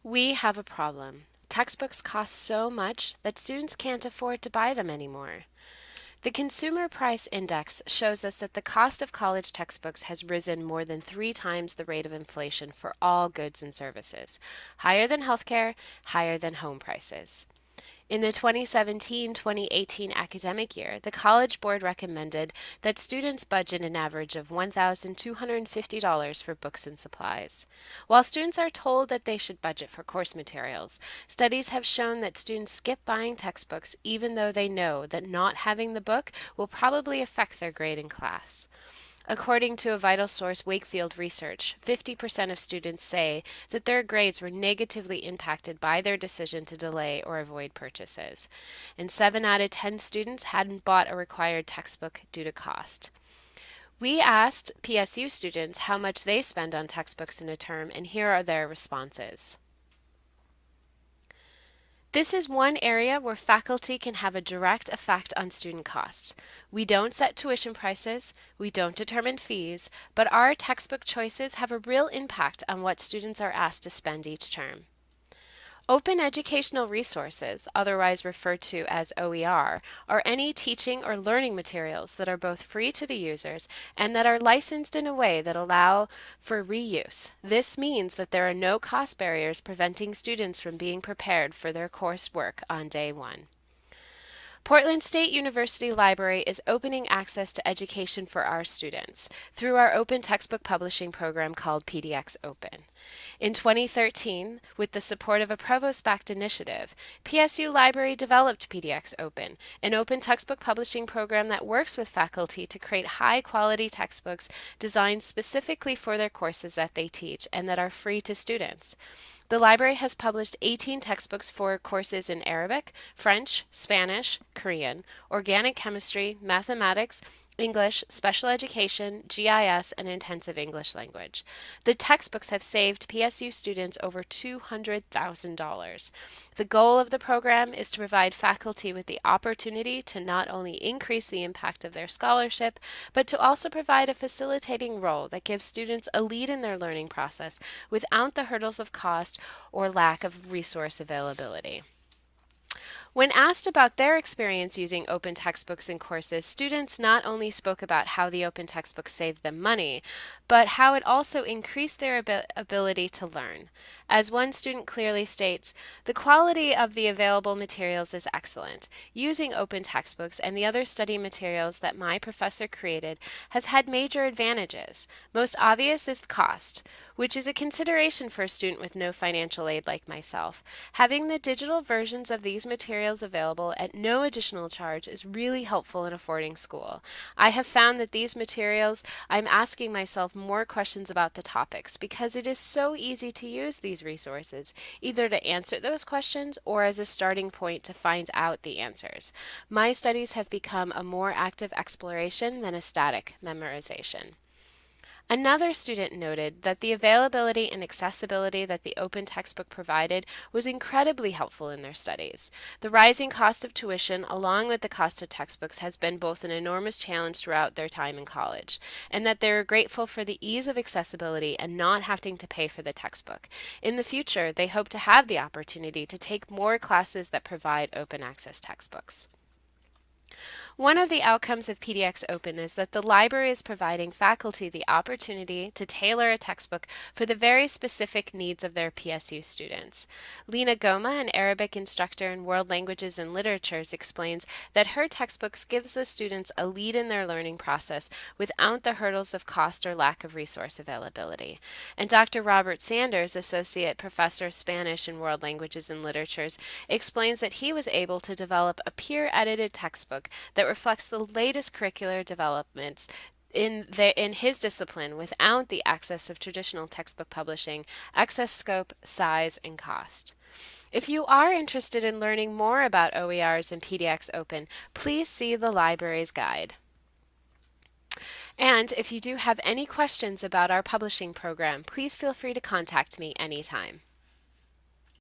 We have a problem. Textbooks cost so much that students can't afford to buy them anymore. The Consumer Price Index shows us that the cost of college textbooks has risen more than 3 times the rate of inflation for all goods and services, higher than healthcare, higher than home prices. In the 2017-2018 academic year, the College Board recommended that students budget an average of $1,250 for books and supplies. While students are told that they should budget for course materials, studies have shown that students skip buying textbooks even though they know that not having the book will probably affect their grade in class. According to a Vital Source Wakefield research, 50% of students say that their grades were negatively impacted by their decision to delay or avoid purchases, and 7 out of 10 students hadn't bought a required textbook due to cost. We asked PSU students how much they spend on textbooks in a term, and here are their responses. This is one area where faculty can have a direct effect on student costs. We don't set tuition prices, we don't determine fees, but our textbook choices have a real impact on what students are asked to spend each term. Open educational resources, otherwise referred to as OER, are any teaching or learning materials that are both free to the users and that are licensed in a way that allow for reuse. This means that there are no cost barriers preventing students from being prepared for their coursework on day one. Portland State University Library is opening access to education for our students through our open textbook publishing program called PDXOpen. In 2013, with the support of a provost-backed initiative, PSU Library developed PDXOpen, an open textbook publishing program that works with faculty to create high-quality textbooks designed specifically for their courses that they teach and that are free to students. The library has published 18 textbooks for courses in Arabic, French, Spanish, Korean, organic chemistry, mathematics, English, special education, GIS, and intensive English language. The textbooks have saved PSU students over $200,000. The goal of the program is to provide faculty with the opportunity to not only increase the impact of their scholarship, but to also provide a facilitating role that gives students a lead in their learning process without the hurdles of cost or lack of resource availability. When asked about their experience using open textbooks in courses, students not only spoke about how the open textbook saved them money, but how it also increased their ability to learn. As one student clearly states, the quality of the available materials is excellent. Using open textbooks and the other study materials that my professor created has had major advantages. Most obvious is the cost, which is a consideration for a student with no financial aid like myself. Having the digital versions of these materials available at no additional charge is really helpful in affording school. I have found that these materials, I'm asking myself more questions about the topics because it is so easy to use these resources, either to answer those questions or as a starting point to find out the answers. My studies have become a more active exploration than a static memorization. Another student noted that the availability and accessibility that the open textbook provided was incredibly helpful in their studies. The rising cost of tuition, along with the cost of textbooks, has been both an enormous challenge throughout their time in college, and that they are grateful for the ease of accessibility and not having to pay for the textbook. In the future, they hope to have the opportunity to take more classes that provide open access textbooks. One of the outcomes of PDXOpen is that the library is providing faculty the opportunity to tailor a textbook for the very specific needs of their PSU students. Lena Goma, an Arabic instructor in world languages and literatures, explains that her textbooks gives the students a lead in their learning process without the hurdles of cost or lack of resource availability. And Dr. Robert Sanders, Associate Professor of Spanish in world languages and literatures, explains that he was able to develop a peer-edited textbook that reflects the latest curricular developments in his discipline without the access of traditional textbook publishing, excess scope, size, and cost. If you are interested in learning more about OERs and PDXOpen, please see the library's guide. And if you do have any questions about our publishing program, please feel free to contact me anytime.